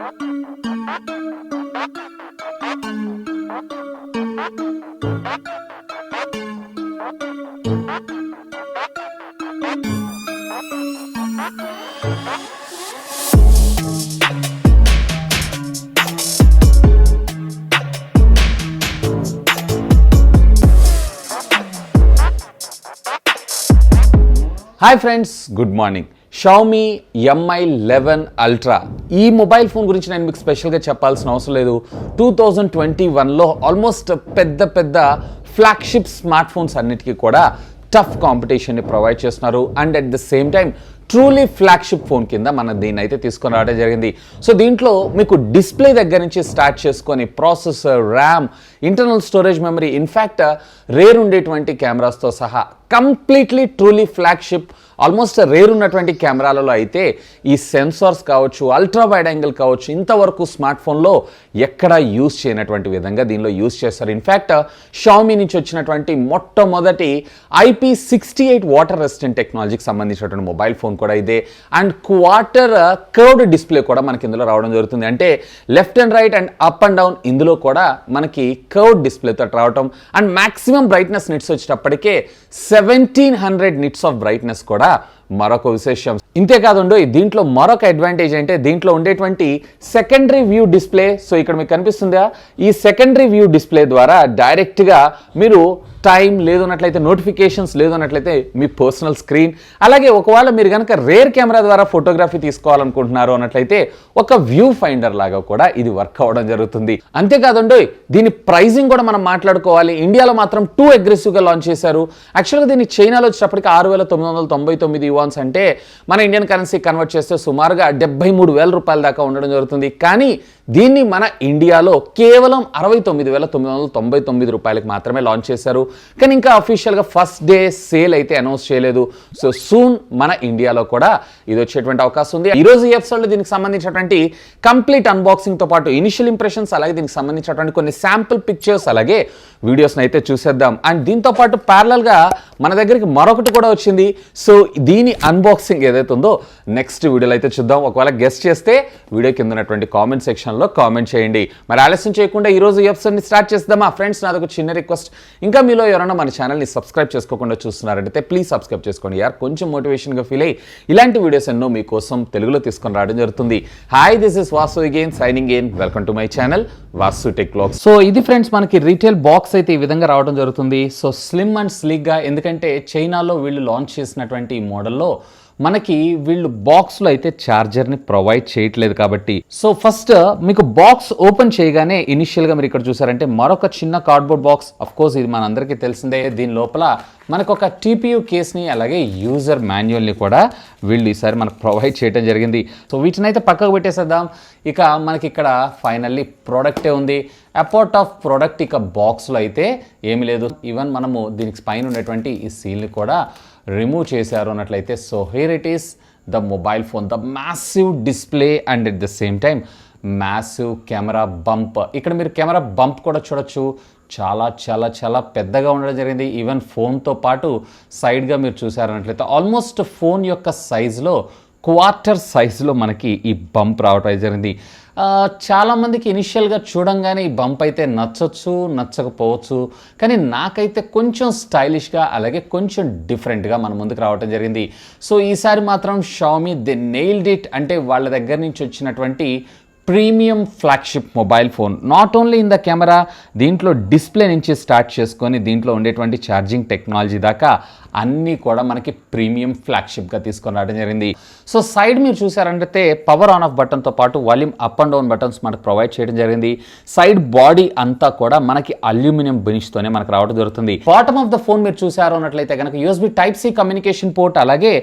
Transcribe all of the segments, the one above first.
Hi friends, good morning. Xiaomi Mi11 ultra ఈ mobile phone గురించి నేను మీకు స్పెషల్గా చెప్పాల్సిన అవసరం లేదు. 2021లో ఆల్మోస్ట్ పెద్ద ఫ్లాగ్షిప్ స్మార్ట్ ఫోన్స్ అన్నిటికీ కూడా టఫ్ కాంపిటీషన్ని ప్రొవైడ్ చేస్తున్నారు. And at the same time truly flagship phone కింద మనం దీన్ని అయితే తీసుకొని రావడం జరిగింది. సో దీంట్లో మీకు డిస్ప్లే దగ్గర నుంచి స్టార్ట్ చేసుకొని processor, RAM, internal storage memory, in fact rare ఉండేటువంటి కెమెరాస్తో సహా completely truly flagship, almost rare ఉన్నటువంటి కెమెరాలలో అయితే ఈ సెన్సార్స్ కావచ్చు, అల్ట్రా వైడ్ యాంగిల్ కావచ్చు, ఇంతవరకు స్మార్ట్ ఫోన్లో ఎక్కడా యూజ్ చేయనటువంటి విధంగా దీనిలో యూజ్ చేస్తారు. ఇన్ఫ్యాక్ట్ షామీ నుంచి వచ్చినటువంటి మొట్టమొదటి IP68 వాటర్ రెసిస్టెంట్ టెక్నాలజీకి సంబంధించినటువంటి మొబైల్ ఫోన్ కూడా ఇదే. అండ్ క్వార్టర్ కర్వ్డ్ డిస్ప్లే కూడా మనకి ఇందులో రావడం జరుగుతుంది. అంటే left and right and up and down ఇందులో కూడా మనకి కర్వ్డ్ డిస్ప్లేతో రావటం. అండ్ మ్యాక్సిమం బ్రైట్నెస్ నిట్స్ వచ్చేటప్పటికే 1700 నిట్స్ ఆఫ్ బ్రైట్నెస్ కూడా మరొక విశేషం. ఇంతేకాదండి, దీంట్లో మరొక అడ్వాంటేజ్ అంటే దీంట్లో ఉండేటువంటి సెకండరీ వ్యూ డిస్ప్లే. సో ఇక్కడ మీకు కనిపిస్తుందా, ఈ సెకండరీ వ్యూ డిస్ప్లే ద్వారా డైరెక్ట్గా మీరు టైం లేదన్నట్లయితే, నోటిఫికేషన్స్ లేదన్నట్లయితే మీ పర్సనల్ స్క్రీన్, అలాగే ఒకవేళ మీరు కనుక రేర్ కెమెరా ద్వారా ఫోటోగ్రఫీ తీసుకోవాలనుకుంటున్నారు అన్నట్లయితే ఒక వ్యూ ఫైండర్ లాగా కూడా ఇది వర్క్ అవ్వడం జరుగుతుంది. అంతేకాదండి, దీని ప్రైజింగ్ కూడా మనం మాట్లాడుకోవాలి. ఇండియాలో మాత్రం టూ అగ్రెసివ్గా లాంచ్ చేశారు. యాక్చువల్గా దీన్ని చైనాలో వచ్చేటప్పటికి 6,999 యువాన్స్, అంటే మన ఇండియన్ కరెన్సీ కన్వర్ట్ చేస్తే సుమారుగా 73,000 రూపాయల దాకా ఉండడం జరుగుతుంది. కానీ దీన్ని మన ఇండియాలో కేవలం 69,999 రూపాయలకు మాత్రమే లాంచ్ చేశారు. కానీ ఇంకా అఫీషియల్గా ఫస్ట్ డే సేల్ అయితే అనౌన్స్ చేయలేదు. సో సూన్ మన ఇండియాలో కూడా ఇది వచ్చేటువంటి అవకాశం ఉంది. ఈరోజు ఈ ఎపిసోడ్లో దీనికి సంబంధించినటువంటి కంప్లీట్ అన్బాక్సింగ్తో పాటు ఇనిషియల్ ఇంప్రెషన్స్, అలాగే దీనికి సంబంధించినటువంటి కొన్ని శాంపుల్ పిక్చర్స్, అలాగే వీడియోస్ని అయితే చూసేద్దాం. అండ్ దీంతో పాటు ప్యారలల్గా మన దగ్గరికి మరొకటి కూడా వచ్చింది. సో దీని అన్బాక్సింగ్ ఏదైతే ఉందో నెక్స్ట్ వీడియోలో అయితే చూద్దాం. ఒకవేళ గెస్ట్ చేస్తే వీడియో కింద ఉన్నటువంటి కామెంట్ సెక్షన్లో కామెంట్ చేయండి. మరి ఆలస్యం చేయకుండా ఈరోజు ఈ ఎపిసోడ్ని స్టార్ట్ చేద్దామా ఫ్రెండ్స్? నాదొక చిన్న రిక్వెస్ట్, ఇంకా మీలో ఎవరైనా మన ఛానల్ని సబ్స్క్రైబ్ చేసుకోకుండా చూస్తున్నారంటే ప్లీజ్ సబ్స్క్రైబ్ చేసుకోండి యార్. కొంచెం మోటివేషన్గా ఫీల్ అయ్యి ఇలాంటి వీడియోస్ ఎన్నో మీకోసం తెలుగులో తీసుకొని రావడం జరుగుతుంది. Hi, this is Vasu again signing in. Welcome to my channel Vasu tech vlogs. So ఇది ఫ్రెండ్స్ మనకి రీటైల్ బాక్స్ అయితే ఈ విధంగా రావడం జరుగుతుంది. సో స్లిమ్ అండ్ స్లీక్గా, ఎందుకంటే చైనాలో వీళ్ళు లాంచ్ చేసినటువంటి ఈ మోడల్లో మనకి వీళ్ళు బాక్స్లో అయితే ఛార్జర్ని ప్రొవైడ్ చేయట్లేదు కాబట్టి. సో ఫస్ట్ మీకు బాక్స్ ఓపెన్ చేయగానే ఇనిషియల్గా మీరు ఇక్కడ చూసారంటే మరొక చిన్న కార్డ్బోర్డ్ బాక్స్. అఫ్ కోర్స్ ఇది మనందరికీ తెలిసిందే. దీని లోపల మనకు ఒక TPU కేస్ని, అలాగే యూజర్ మాన్యువల్ని కూడా వీళ్ళు ఈసారి మనకు ప్రొవైడ్ చేయడం జరిగింది. సో వీటిని అయితే పక్కకు పెట్టేసేద్దాం. ఇక మనకి ఇక్కడ ఫైనల్లీ ప్రోడక్టే ఉంది. అపార్ట్ ఆఫ్ ప్రోడక్ట్ ఇక బాక్స్లో అయితే ఏమీ లేదు. ఈవెన్ మనము దీనికి పైన ఉన్నటువంటి ఈ సీల్ని కూడా రిమూవ్ చేశారు అన్నట్లయితే. So here it is the mobile phone, the massive display and at the same time massive camera bump. ఇక్కడ మీరు కెమెరా బంప్ కూడా చూడొచ్చు. చాలా చాలా చాలా పెద్దగా ఉండడం జరిగింది. ఈవెన్ ఫోన్తో పాటు సైడ్గా మీరు చూసారన్నట్లయితే ఆల్మోస్ట్ ఫోన్ యొక్క సైజులో క్వార్టర్ సైజులో మనకి ఈ బంప్ రావటం జరిగింది. చాలామందికి ఇనిషియల్గా చూడంగానే ఈ బంప్ అయితే నచ్చొచ్చు, నచ్చకపోవచ్చు. కానీ నాకైతే కొంచెం స్టైలిష్గా, అలాగే కొంచెం డిఫరెంట్గా మన ముందుకు రావటం జరిగింది. సో ఈసారి మాత్రం షామీ దే నెయిల్డ్ ఇట్. అంటే వాళ్ళ దగ్గర నుంచి వచ్చినటువంటి premium flagship mobile phone, not only in the camera, దీంట్లో డిస్ప్లే నుంచి స్టార్ట్ చేసుకొని దీంట్లో ఉండేటువంటి ఛార్జింగ్ టెక్నాలజీ దాకా అన్నీ కూడా మనకి ప్రీమియం ఫ్లాగ్షిప్గా తీసుకొని రావడం జరిగింది. సో సైడ్ మీరు చూసారంటే పవర్ ఆన్ ఆఫ్ బటన్తో పాటు volume up and down buttons మనకు ప్రొవైడ్ చేయడం జరిగింది. సైడ్ బాడీ అంతా కూడా మనకి అల్యూమినియం బెనిష్తోనే మనకు రావడం జరుగుతుంది. బాటమ్ ఆఫ్ ద ఫోన్ మీరు చూసారు అన్నట్లయితే కనుక USB Type-C కమ్యూనికేషన్ పోర్ట్, అలాగే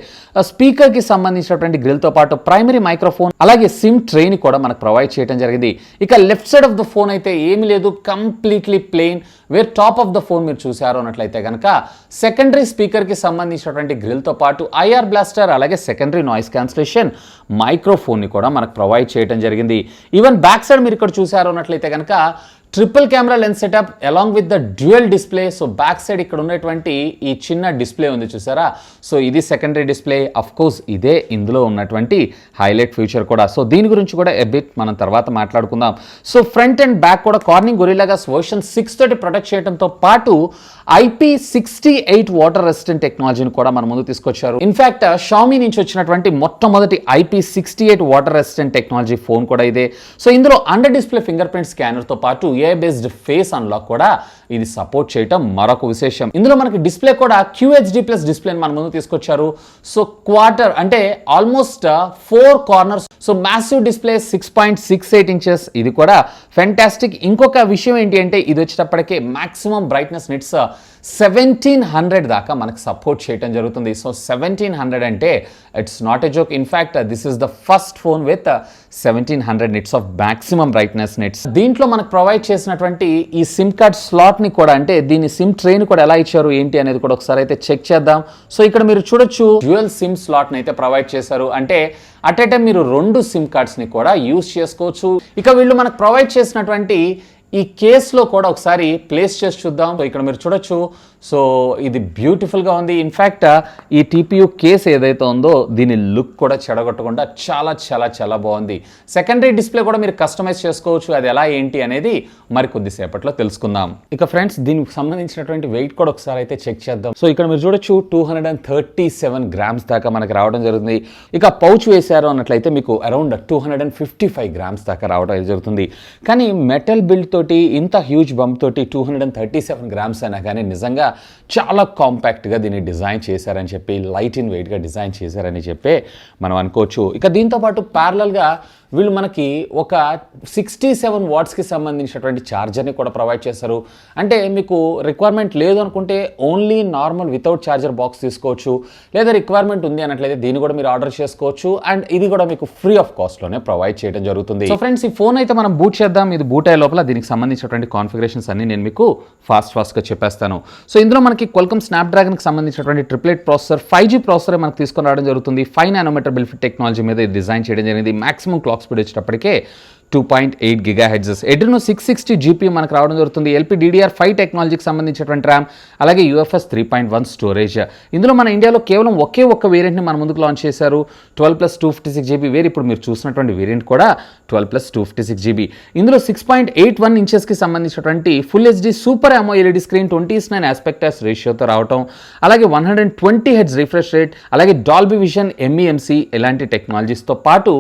స్పీకర్కి సంబంధించినటువంటి గ్రిల్తో పాటు ప్రైమరీ మైక్రోఫోన్, అలాగే సిమ్ ట్రేని కూడా మనకు ప్రొవైడ్ చేయడం జరిగింది. ఇక left side of the phone అయితే ఏమీ లేదు, completely plain. Where top of the phone మీరు చూసారు అన్నట్లయితే కనుక సెకండరీ స్పీకర్కి సంబంధించినటువంటి గ్రిల్తో పాటు IR బ్లాస్టర్, అలాగే సెకండరీ నాయిస్ క్యాన్సిలేషన్, మైక్రోఫోన్ని కూడా మనకు ప్రొవైడ్ చేయడం జరిగింది. ఈవెన్ బ్యాక్ సైడ్ మీరు ఇక్కడ చూసారు అన్నట్లయితే కనుక triple camera lens setup along with the dual display. So back side ఇక్కడ ఉన్నటువంటి ఈ చిన్న డిస్ప్లే ఉంది చూసారా, సో ఇది సెకండరీ డిస్ప్లే. అఫ్ కోర్స్ ఇదే ఇందులో ఉన్నటువంటి హైలైట్ ఫీచర్ కూడా. సో దీని గురించి కూడా ఎబిట్ మనం తర్వాత మాట్లాడుకుందాం. సో ఫ్రంట్ అండ్ బ్యాక్ కూడా కార్నింగ్ గొరిల్లా గ్లాస్ వర్షన్ 6 తోటి ప్రొటెక్ట్ చేయడంతో పాటు IP68 వాటర్ రెసిస్టెంట్ టెక్నాలజీని కూడా మన ముందు తీసుకొచ్చారు. ఇన్ఫాక్ట్ షామీ నుంచి వచ్చినటువంటి మొట్టమొదటి IP68 water resistant technology phone కూడా ఇదే. సో ఇందులో అండర్ డిస్ప్లే ఫింగర్ ప్రింట్ స్కానర్తో పాటు AI బేస్డ్ ఫేస్ అన్లాక్ కూడా ఇది సపోర్ట్ చేయటం మరొక విశేషం. ఇందులో మనకి డిస్ప్లే కూడా QHD+ డిస్ప్లే మన ముందు తీసుకొచ్చారు. సో క్వార్టర్ అంటే almost 4 corners. So massive display 6.68 inches, ఇది కూడా ఫెంటాస్టిక్. ఇంకొక విషయం ఏంటి అంటే ఇది వచ్చేటప్పటికే మాక్సిమం బ్రైట్నెస్ నిట్స్ 1700 దాకా మనకు సపోర్ట్ చేయడం జరుగుతుంది. సో 1700 అంటే it's not a joke. In fact this is the first phone with 1700 nits of maximum brightness nits. దీంట్లో మనకు ప్రొవైడ్ చేసినటువంటి ఈ సిమ్ కార్డ్ స్లాట్ని కూడా అంటే దీని సిమ్ ట్రేని కూడా ఎలా ఇచ్చారు ఏంటి అనేది కూడా ఒకసారి అయితే చెక్ చేద్దాం. సో ఇక్కడ మీరు చూడొచ్చు డ్యూయల్ సిమ్ స్లాట్ని అయితే ప్రొవైడ్ చేశారు. అంటే అట్ ఏ టైం మీరు 2 సిమ్ కార్డ్స్ని కూడా యూజ్ చేసుకోవచ్చు. ఇక వీళ్ళు మనకు ప్రొవైడ్ చేసినటువంటి ఈ కేస్లో కూడా ఒకసారి ప్లేస్ చేసి చూద్దాం. సో ఇక్కడ మీరు చూడొచ్చు, సో ఇది బ్యూటిఫుల్గా ఉంది. ఇన్ఫ్యాక్ట్ ఈ TPU కేస్ ఏదైతే ఉందో దీని లుక్ కూడా చెడగొట్టకుండా చాలా చాలా చాలా బాగుంది. సెకండరీ డిస్ప్లే కూడా మీరు కస్టమైజ్ చేసుకోవచ్చు. అది ఎలా ఏంటి అనేది మరి కొద్దిసేపట్లో తెలుసుకుందాం. ఇక ఫ్రెండ్స్ దీనికి సంబంధించినటువంటి వెయిట్ కూడా ఒకసారి అయితే చెక్ చేద్దాం. సో ఇక్కడ మీరు చూడొచ్చు 237 గ్రామ్స్ దాకా మనకి రావడం జరుగుతుంది. ఇక పౌచ్ వేశారు అన్నట్లయితే మీకు అరౌండ్ 255 గ్రామ్స్ దాకా రావడం జరుగుతుంది. కానీ మెటల్ బిల్డ్ తోటి ఇంత హ్యూజ్ బంప్ తోటి 237 గ్రామ్స్ అయినా కానీ నిజంగా చాలా కాంపాక్ట్గా దీన్ని డిజైన్ చేశారని చెప్పి, లైట్ ఇన్ వెయిట్గా డిజైన్ చేశారని చెప్పి మనం అనుకోవచ్చు. ఇక దీంతోపాటు ప్యారలల్గా వీళ్ళు మనకి ఒక 67 వాట్స్కి సంబంధించినటువంటి ఛార్జర్ని కూడా ప్రొవైడ్ చేశారు. అంటే మీకు రిక్వైర్మెంట్ లేదు అనుకుంటే only normal without charger box తీసుకోవచ్చు, లేదా రిక్వైర్మెంట్ ఉంది అన్నట్లయితే దీన్ని కూడా మీరు ఆర్డర్ చేసుకోవచ్చు. అండ్ ఇది కూడా మీకు ఫ్రీ ఆఫ్ కాస్ట్లోనే ప్రొవైడ్ చేయడం జరుగుతుంది. సో ఫ్రెండ్స్ ఈ ఫోన్ అయితే మనం బూట్ చేద్దాం. ఇది బూట్ అయ్యే లోపల దీనికి సంబంధించినటువంటి కాన్ఫిగరేషన్స్ అన్ని నేను మీకు ఫాస్ట్గా చెప్పేస్తాను. సో ఇందులో మనకి క్వాల్కమ్ స్నాప్డ్రాగన్కి సంబంధించినటువంటి 888 ప్రాసెసర్ 5G ప్రాసెసర్ మనకు తీసుకొని రావడం జరుగుతుంది. 5 నానోమీటర్ బిల్ఫిట్ టెక్నాలజీ మీద డిజైన్ చేయడం జరిగింది. మాక్సిమం క్లాక్ స్పీడ్ వచ్చేటప్పటికే 2.8 GHz. Adreno 660 GPU మనకు రావడం జరుగుతుంది. LPDDR5 టెక్నాలజీకి సంబంధించినటువంటి ర్యామ్, అలాగే UFS 3.1 స్టోరేజ్. ఇందులో మన ఇండియాలో కేవలం ఒకే ఒక్క వేరియంట్ని మన ముందుకు లాంచ్ చేశారు. 12+256 GB వేరు. ఇప్పుడు మీరు చూసినటువంటి వేరియంట్ కూడా 12+256 GB. ఇందులో 6.81 ఇంచెస్కి సంబంధించినటువంటి full HD super AMOLED screen 20:9 aspect రేషియోతో రావటం, అలాగే 120 Hz రిఫ్రెష్ రేట్, అలాగే డాల్బీ విజన్ MEMC ఇలాంటి టెక్నాలజీస్తో పాటు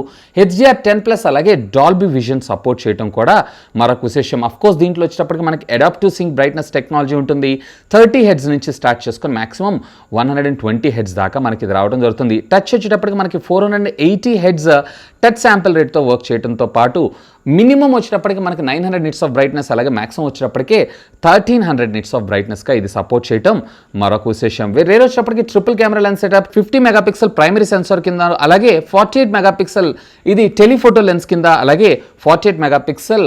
HDR10+ అలాగే డాల్బీ విజన్ సపోర్ట్ చేయడం కూడా మరొక విశేషం. అఫ్ కోర్స్ దీంట్లో వచ్చేటప్పటికి మనకి అడాప్టివ్ సింక్ బ్రైట్నెస్ టెక్నాలజీ ఉంటుంది. 30 Hz నుంచి స్టార్ట్ చేసుకొని మాక్సిమం 120 Hz దాకా మనకి ఇది రావడం జరుగుతుంది. టచ్ వచ్చేటప్పటికి మనకి 480 Hz టచ్ శాంపిల్ రేట్తో వర్క్ చేయడంతో పాటు మినిమం వచ్చేటప్పటికి మనకి 900 నిట్స్ ఆఫ్ బ్రైట్నెస్, అలాగే మాక్సిమం వచ్చేటప్పటికే 1300 నిట్స్ ఆఫ్ బ్రైట్నెస్గా ఇది సపోర్ట్ చేయడం మరొక విశేషం. వేరే వచ్చేటప్పటికి triple camera lens setup, 50 megapixel primary censor కింద, అలాగే 48 మెగాపిక్సెల్ ఇది టెలిఫోటో లెన్స్ కింద, అలాగే 48 మెగాపిక్సెల్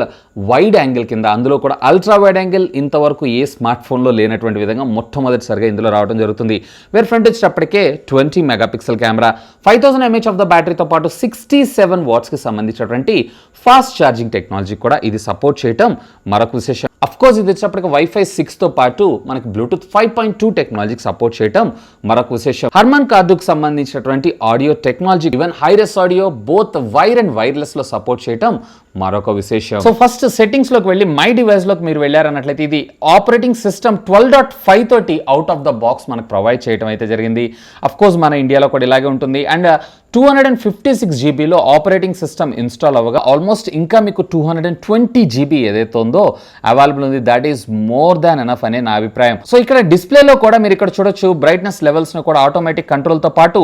వైడ్ యాంగిల్ కింద. అందులో కూడా అల్ట్రా వైడ్ యాంగిల్ ఇంతవరకు ఏ స్మార్ట్ ఫోన్లో లేనటువంటి విధంగా మొట్టమొదటిసారిగా ఇందులో రావడం జరుగుతుంది. వేరే ఫ్రంట్ వచ్చేటప్పటికే 20 megapixel camera, 5000 mAh of the బ్యాటరీతో పాటు 67 వాట్స్కి సంబంధించినటువంటి ఫాస్ట్ ఛార్జింగ్ టెక్నాలజీ కూడా ఇది సపోర్ట్ చేయటం మరొక విశేషం. అఫ్ కోర్స్ ఇది వచ్చేటప్పటికి Wi-Fi 6తో పాటు మనకి బ్లూటూత్ 5.2 టెక్నాలజీకి సపోర్ట్ చేయటం మరొక విశేషం. హర్మన్ కార్డుకు సంబంధించినటువంటి audio technology, even hi-res audio both wire and wireless లో సపోర్ట్ చేయటం మరొక విశేషం. సో ఫస్ట్ సెట్టింగ్స్ లోకి వెళ్ళి మై డివైస్ లోకి మీరు వెళ్ళారన్నట్లయితే ఇది ఆపరేటింగ్ సిస్టమ్ 12.5 తోటి అవుట్ ఆఫ్ ద బాక్స్ మనకు ప్రొవైడ్ చేయడం అయితే జరిగింది. అఫ్ కోర్స్ మన ఇండియాలో కూడా ఇలాగే ఉంటుంది. అండ్ 256 GBలో ఆపరేటింగ్ సిస్టమ్ ఇన్స్టాల్ అవ్వగా ఆల్మోస్ట్ ఇంకా మీకు 220 GB ఏదైతే ఉందో అవైలబుల్ ఉంది. That is more than enough అనే నా అభిప్రాయం. సో ఇక్కడ డిస్ప్లేలో కూడా మీరు ఇక్కడ చూడొచ్చు బ్రైట్నెస్ లెవెల్స్ ను కూడా ఆటోమేటిక్ కంట్రోల్తో పాటు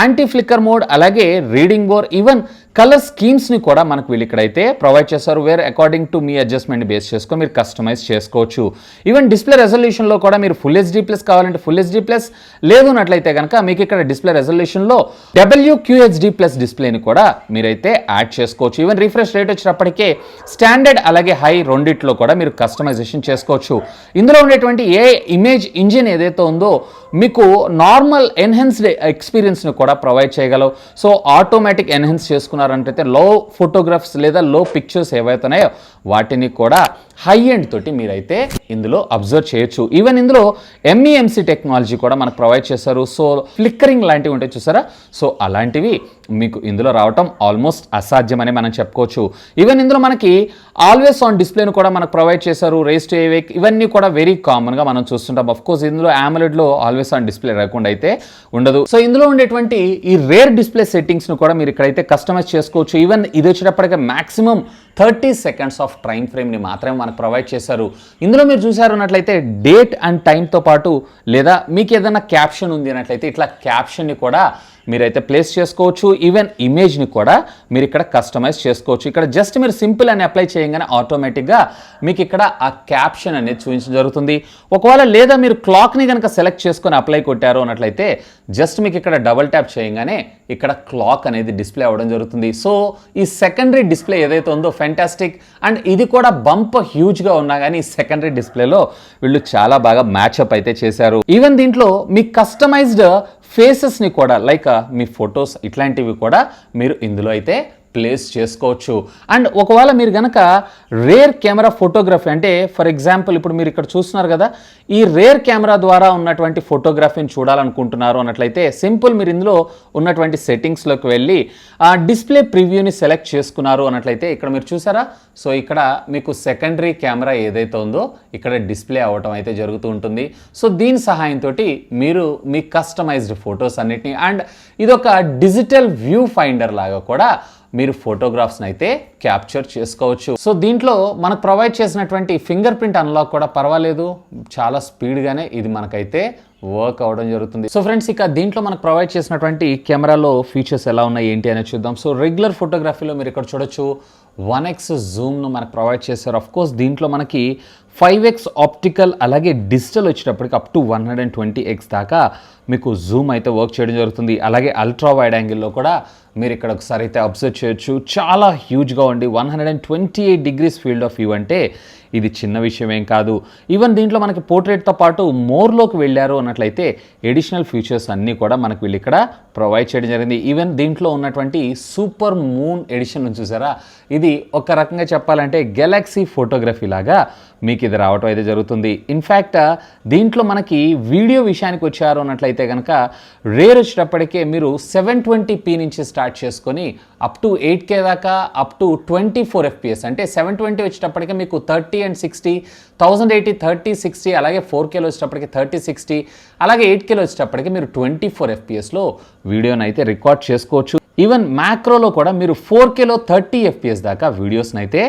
యాంటీ ఫ్లిక్కర్ మోడ్, అలాగే రీడింగ్ మోడ్, ఈవెన్ కలర్ స్కీమ్స్ని కూడా మనకు వీళ్ళు ఇక్కడైతే ప్రొవైడ్ చేస్తారు, వేర్ అకార్డింగ్ టు మీ అడ్జస్ట్మెంట్ బేస్ చేసుకొని మీరు కస్టమైజ్ చేసుకోవచ్చు. ఈవెన్ డిస్ప్లే రెజల్యూషన్లో కూడా మీరు ఫుల్ హెచ్డీ ప్లస్ కావాలంటే ఫుల్ హెచ్డీ ప్లస్, లేదు అన్నట్లయితే కనుక మీకు ఇక్కడ డిస్ప్లే రెజల్యూషన్లో WQHD ప్లస్ డిస్ప్లేని కూడా మీరైతే యాడ్ చేసుకోవచ్చు. ఈవెన్ రిఫ్రెష్ రేట్ వచ్చేటప్పటికే స్టాండర్డ్ అలాగే హై రెండిట్లో కూడా మీరు కస్టమైజేషన్ చేసుకోవచ్చు. ఇందులో ఉండేటువంటి ఏ ఇమేజ్ ఇంజిన్ ఏదైతే ఉందో మీకు నార్మల్ ఎన్హాన్స్డ్ ఎక్స్పీరియన్స్ని కూడా ప్రొవైడ్ చేయగలవు. సో ఆటోమేటిక్ ఎన్హాన్స్ చేసుకున్నారంటే లో ఫోటోగ్రాఫ్స్ లేదా లో పిక్చర్స్ ఏవైతున్నాయో వాటిని కూడా హై ఎండ్ తోటి మీరైతే ఇందులో అబ్జర్వ్ చేయొచ్చు. ఈవెన్ ఇందులో MEMC టెక్నాలజీ కూడా మనకు ప్రొవైడ్ చేశారు. సో ఫ్లిక్కరింగ్ లాంటివి ఉంటాయి చూసారా, సో అలాంటివి మీకు ఇందులో రావటం ఆల్మోస్ట్ అసాధ్యమని మనం చెప్పుకోవచ్చు. ఈవెన్ ఇందులో మనకి ఆల్వేస్ ఆన్ డిస్ప్లేను కూడా మనకు ప్రొవైడ్ చేశారు. రేస్ టు ఏవేక్ ఇవన్నీ కూడా వెరీ కామన్గా మనం చూస్తుంటాం. అఫ్ కోర్స్ ఇందులో AMOLEDలో ఆల్వేస్ ఆన్ డిస్ప్లే రాకుండా అయితే ఉండదు. సో ఇందులో ఉండేటువంటి ఈ రేర్ డిస్ప్లే సెట్టింగ్స్ను కూడా మీరు ఇక్కడైతే కస్టమైజ్ చేసుకోవచ్చు. ఈవెన్ ఇది వచ్చేటప్పటికే మాక్సిమం 30 సెకండ్స్ ఆఫ్ టైం ఫ్రేమ్ని మాత్రమే మనకు ప్రొవైడ్ చేశారు. ఇందులో మీరు చూసారు అన్నట్లయితే డేట్ అండ్ టైంతో పాటు లేదా మీకు ఏదైనా క్యాప్షన్ ఉంది అన్నట్లయితే ఇట్లా క్యాప్షన్ని కూడా మీరైతే ప్లేస్ చేసుకోవచ్చు. ఈవెన్ ఇమేజ్ని కూడా మీరు ఇక్కడ కస్టమైజ్ చేసుకోవచ్చు. ఇక్కడ జస్ట్ మీరు సింపుల్ అని అప్లై చేయగానే ఆటోమేటిక్గా మీకు ఇక్కడ ఆ క్యాప్షన్ అనేది చూపించడం జరుగుతుంది. ఒకవేళ లేదా మీరు క్లాక్ని కనుక సెలెక్ట్ చేసుకొని అప్లై కొట్టారు అన్నట్లయితే జస్ట్ మీకు ఇక్కడ డబుల్ ట్యాప్ చేయగానే ఇక్కడ క్లాక్ అనేది డిస్ప్లే అవ్వడం జరుగుతుంది. సో ఈ సెకండరీ డిస్ప్లే ఏదైతే ఉందో ఫెంటాస్టిక్, అండ్ ఇది కూడా బంప్ హ్యూజ్గా ఉన్నా కానీ ఈ సెకండరీ డిస్ప్లేలో వీళ్ళు చాలా బాగా మ్యాచ్అప్ అయితే చేశారు. ఈవెన్ దీంట్లో మీ కస్టమైజ్డ్ ఫేసెస్ని కూడా లైక్ మీ ఫొటోస్ ఇట్లాంటివి కూడా మీరు ఇందులో అయితే ప్లేస్ చేసుకోవచ్చు. అండ్ ఒకవేళ మీరు కనుక రేర్ కెమెరా ఫోటోగ్రఫీ అంటే ఫర్ ఎగ్జాంపుల్ ఇప్పుడు మీరు ఇక్కడ చూస్తున్నారు కదా, ఈ రేర్ కెమెరా ద్వారా ఉన్నటువంటి ఫోటోగ్రఫీని చూడాలనుకుంటున్నారు అన్నట్లయితే సింపుల్ మీరు ఇందులో ఉన్నటువంటి సెట్టింగ్స్లోకి వెళ్ళి ఆ డిస్ప్లే ప్రివ్యూని సెలెక్ట్ చేసుకున్నారు అన్నట్లయితే ఇక్కడ మీరు చూసారా, సో ఇక్కడ మీకు సెకండరీ కెమెరా ఏదైతే ఉందో ఇక్కడ డిస్ప్లే అవ్వటం అయితే జరుగుతూ ఉంటుంది. సో దీని సహాయంతో మీరు మీ కస్టమైజ్డ్ ఫొటోస్ అన్నిటిని అండ్ ఇదొక డిజిటల్ వ్యూ ఫైండర్ లాగా కూడా మీరు ఫోటోగ్రాఫ్స్ని అయితే క్యాప్చర్ చేసుకోవచ్చు. సో దీంట్లో మనకు ప్రొవైడ్ చేసినటువంటి ఫింగర్ ప్రింట్ అన్లాక్ కూడా పర్వాలేదు, చాలా స్పీడ్గానే ఇది మనకైతే వర్క్ అవ్వడం జరుగుతుంది. సో ఫ్రెండ్స్ ఇక దీంట్లో మనకు ప్రొవైడ్ చేసినటువంటి కెమెరాలో ఫీచర్స్ ఎలా ఉన్నాయి ఏంటి అనేది చూద్దాం. సో రెగ్యులర్ ఫోటోగ్రఫీలో మీరు ఇక్కడ చూడొచ్చు 1x జూమ్ను మనకు ప్రొవైడ్ చేశారు. అఫ్ కోర్స్ దీంట్లో మనకి 5x ఆప్టికల్ అలాగే డిజిటల్ వచ్చేటప్పటికి అప్ టు 120x దాకా మీకు జూమ్ అయితే వర్క్ చేయడం జరుగుతుంది. అలాగే అల్ట్రా వైడ్ యాంగిల్లో కూడా మీరు ఇక్కడ ఒకసారి అయితే అబ్జర్వ్ చేయొచ్చు, చాలా హ్యూజ్గా ఉండి 128 డిగ్రీస్ ఫీల్డ్ ఆఫ్ వ్యూ అంటే ఇది చిన్న విషయం ఏం కాదు. ఈవెన్ దీంట్లో మనకి పోర్ట్రేట్తో పాటు మోర్లోకి వెళ్ళారు అన్నట్లయితే ఎడిషనల్ ఫీచర్స్ అన్నీ కూడా మనకు వీళ్ళు ఇక్కడ ప్రొవైడ్ చేయడం జరిగింది. ఈవెన్ దీంట్లో ఉన్నటువంటి సూపర్ మూన్ ఎడిషన్ చూసారా, ఇది ఒక రకంగా చెప్పాలంటే గెలాక్సీ ఫోటోగ్రఫీ లాగా మీకు ఇది రావటం అయితే జరుగుతుంది. ఇన్ఫ్యాక్ట్ దీంట్లో మనకి వీడియో విషయానికి వచ్చారు అన్నట్లయితే కనుక రేర్ వచ్చేటప్పటికే మీరు 720p నుంచి స్టార్ట్ చేసుకొని అప్ టు 8K దాకా అప్ టు 24 FPS అంటే 720 వచ్చేటప్పటికే మీకు 30 and 60, 1080 30 60, అలాగే 4Kలో వచ్చేటప్పటికి 30 60, అలాగే 8Kలో వచ్చేటప్పటికి మీరు 24 FPSలో వీడియోని అయితే రికార్డ్ చేసుకోవచ్చు. ఈవెన్ మ్యాక్రోలో కూడా మీరు 4Kలో 30 FPS దాకా వీడియోస్ని అయితే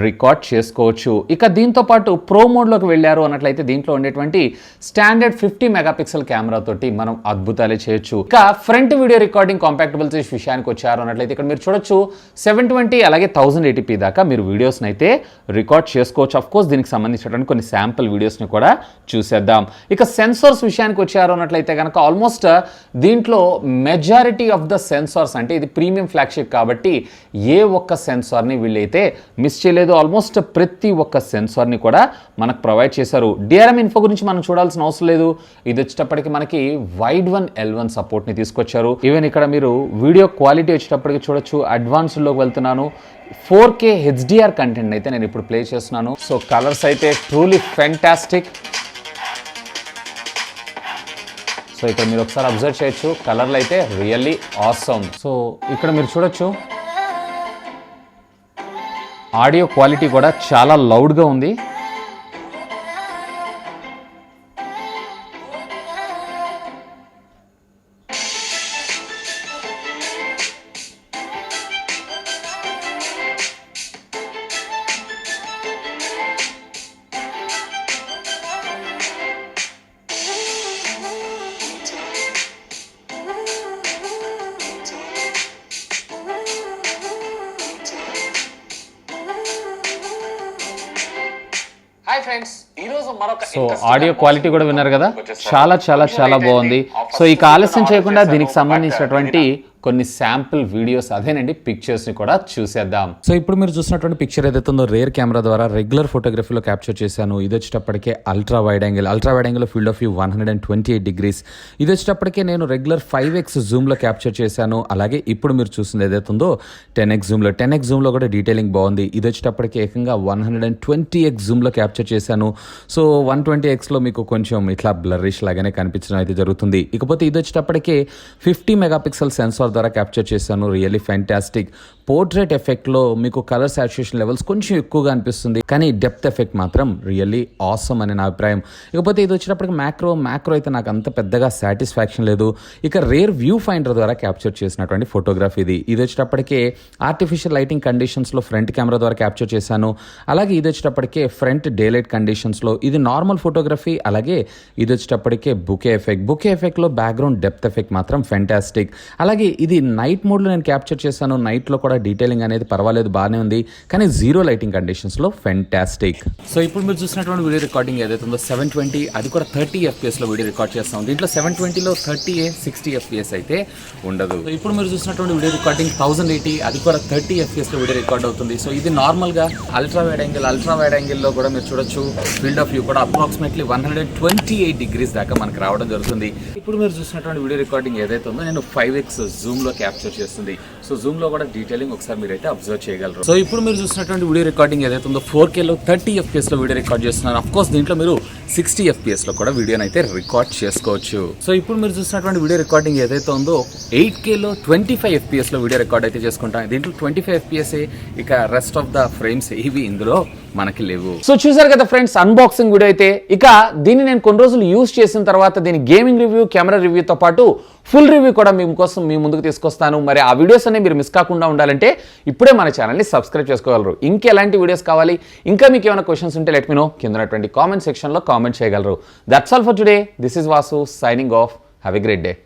రికార్డ్ చేసుకోవచ్చు. ఇక దీంతో పాటు ప్రో మోడ్లోకి వెళ్ళారు అన్నట్లయితే దీంట్లో ఉండేటువంటి స్టాండర్డ్ 50 మెగాపిక్సెల్ కెమెరా తోటి మనం అద్భుతాలే చేయొచ్చు. ఇక ఫ్రంట్ వీడియో రికార్డింగ్ కాంపాక్టబిలిటీ విషయానికి వచ్చారు అన్నట్లయితే ఇక్కడ మీరు చూడొచ్చు 720 అలాగే 1080p దాకా మీరు వీడియోస్ని అయితే రికార్డ్ చేసుకోవచ్చు. అఫ్ కోర్స్ దీనికి సంబంధించినటువంటి కొన్ని శాంపుల్ వీడియోస్ని కూడా చూసేద్దాం. ఇక సెన్సార్స్ విషయానికి వచ్చారు అన్నట్లయితే కనుక ఆల్మోస్ట్ దీంట్లో మెజారిటీ ఆఫ్ ద సెన్సార్స్ అంటే ఇది ప్రీమియం ఫ్లాగ్షిప్ కాబట్టి ఏ ఒక్క సెన్సార్ని వీళ్ళైతే మిస్ చేయలేదు. ఆల్మోస్ట్ ప్రతి ఒక్క సెన్సార్ని కూడా మనకు ప్రొవైడ్ చేశారు. DRM ఇన్ఫో గురించి మనం చూడాల్సిన అవసరం లేదు. ఇది వచ్చేటప్పటికి మనకి వైడ్ 1L1 సపోర్ట్ని తీసుకొచ్చారు. ఈవెన్ ఇక్కడ మీరు వీడియో క్వాలిటీ వచ్చేటప్పటికి చూడొచ్చు, అడ్వాన్స్డ్లోకి వెళ్తున్నాను. 4K HDR కంటెంట్ అయితే నేను ఇప్పుడు ప్లే చేస్తున్నాను. సో కలర్స్ అయితే ట్రూలీ ఫెంటాస్టిక్. సో ఇక్కడ మీరు ఒకసారి అబ్జర్వ్ చేయొచ్చు, కలర్లు అయితే రియల్లీ ఆసమ్. సో ఇక్కడ మీరు చూడొచ్చు ఆడియో క్వాలిటీ కూడా చాలా లౌడ్గా ఉంది. హాయ్ ఫ్రెండ్స్, ఈ రోజు మరొక సో ఆడియో క్వాలిటీ కూడా విన్నారు కదా, చాలా బాగుంది. సో ఇక ఆలస్యం చేయకుండా దీనికి సంబంధించినటువంటి కొన్ని శాంపుల్ వీడియోస్, అదేనండి పిక్చర్స్ని కూడా చూసేద్దాం. సో ఇప్పుడు మీరు చూసినటువంటి పిక్చర్ ఏదైతే ఉందో రేర్ కెమెరా ద్వారా రెగ్యులర్ ఫోటోగ్రఫీలో క్యాప్చర్ చేశాను. ఇది వచ్చేటప్పటికే ultra wide angle field of view 128 degrees. ఇది వచ్చేటప్పటికే నేను రెగ్యులర్ 5x జూమ్లో క్యాప్చర్ చేశాను. అలాగే ఇప్పుడు మీరు చూసింది ఏదైతే ఉందో 10x జూమ్లో కూడా డీటెయిలింగ్ బాగుంది. ఇది వచ్చేటప్పటికే ఏకంగా 120x జూమ్లో క్యాప్చర్ చేశాను. సో 120xలో మీకు కొంచెం ఇట్లా బ్లరిష్ లాగానే కనిపించడం అయితే జరుగుతుంది. ఇకపోతే ఇది వచ్చేటప్పటికే 50 మెగాపిక్సెల్ సెన్సార్ ద్వారా క్యాప్చర్ చేశాను. Really fantastic. పోర్ట్రేట్ ఎఫెక్ట్లో మీకు కలర్ సాచురేషన్ లెవెల్స్ కొంచెం ఎక్కువగా అనిపిస్తుంది, కానీ డెప్త్ ఎఫెక్ట్ మాత్రం రియల్లీ ఆసమ్ అని నా అభిప్రాయం. ఇకపోతే ఇది వచ్చేటప్పటికి మ్యాక్రో అయితే నాకు అంత పెద్దగా సాటిస్ఫాక్షన్ లేదు. ఇక రేర్ వ్యూ ఫైండర్ ద్వారా క్యాప్చర్ చేసినటువంటి ఫోటోగ్రఫీ ఇది వచ్చేటప్పటికే ఆర్టిఫిషియల్ లైటింగ్ కండిషన్స్లో ఫ్రంట్ కెమెరా ద్వారా క్యాప్చర్ చేశాను. అలాగే ఇది వచ్చేటప్పటికే ఫ్రంట్ డే లైట్ కండిషన్స్లో ఇది నార్మల్ ఫోటోగ్రఫీ. అలాగే ఇది వచ్చేటప్పటికే బుకే ఎఫెక్ట్లో బ్యాక్గ్రౌండ్ డెప్త్ ఎఫెక్ట్ మాత్రం ఫ్యాంటాస్టిక్. అలాగే ఇది నైట్ మోడ్లో నేను క్యాప్చర్ చేశాను. నైట్లో కూడా డీటెయిలింగ్ అనేది పర్వాలేదు, బాగానే ఉంది, కానీ జీరో లైటింగ్ కండిషన్స్లో ఫ్యాంటాస్టిక్. సో ఇప్పుడు మీరు చూసినటువంటి వీడియో రికార్డింగ్ ఏదైతే ఉందో 720, అది కూడా 30 FPS వీడియో రికార్డ్ చేస్తాం. దీంట్లో 720లో 30 60 FPS అయితే ఉండదు. సో ఇప్పుడు మీరు చూసినటువంటి వీడియో రికార్డింగ్ 1080, అది కూడా 30 FPS వీడియో రికార్డ్ అవుతుంది. సో ఇది నార్మల్గా అల్ట్రా వైడ్ యాంగిల్లో కూడా మీరు చూడొచ్చు. ఫీల్డ్ ఆఫ్ వ్యూ కూడా అప్రాక్సిమేట్లీ 128 degrees దాకా మనకు రావడం జరుగుతుంది. ఇప్పుడు మీరు చూసినటువంటి వీడియో రికార్డింగ్ ఏదైతే ఉందో నేను 5x జూమ్లో క్యాప్చర్ చేస్తుంది. సో జూమ్లో కూడా డీటెయిలింగ్ ఒకసారి మీరైతే అబ్జర్వ్ చేయగలరు. సో ఇప్పుడు మీరు చూసినటువంటి వీడియో రికార్డింగ్ ఏదైతే ఉందో 4Kలో 30 FPS వీడియో రికార్డ్ చేస్తున్నారు. అఫ్ కోర్స్ దీంట్లో మీరు 60 FPS కూడా వీడియోని అయితే రికార్డ్ చేసుకోవచ్చు. సో ఇప్పుడు మీరు చూసినటువంటి వీడియో రికార్డింగ్ ఏదైతే ఉందో 8Kలో 25 FPS వీడియో రికార్డ్ అయితే చేసుకుంటాం. దీంట్లో 25 FPS, ఇక రెస్ట్ ఆఫ్ ద ఫ్రేమ్స్ ఇవి ఇందులో మనకి లేవు. సో చూసారు కదా ఫ్రెండ్స్, అన్బాక్సింగ్ వీడియో అయితే. ఇక దీన్ని నేను కొన్ని రోజులు యూజ్ చేసిన తర్వాత దీని గేమింగ్ రివ్యూ, కెమెరా రివ్యూతో పాటు ఫుల్ రివ్యూ కూడా మీకోసం మీ ముందుకు తీసుకొస్తాను. మరి ఆ వీడియోస్ అన్ని మీరు మిస్ కాకుండా ఉండాలంటే ఇప్పుడే మన ఛానల్ని సబ్స్క్రైబ్ చేసుకోగలరు. ఇంకెలాంటి వీడియోస్ కావాలి, ఇంకా మీకు ఏమైనా క్వశ్చన్స్ ఉంటే లెట్ మీ నో, కింద ఉన్నటువంటి కామెంట్ సెక్షన్లో కామెంట్ చేయగలరు. That's all for today. This is Vasu signing off. Have a great day.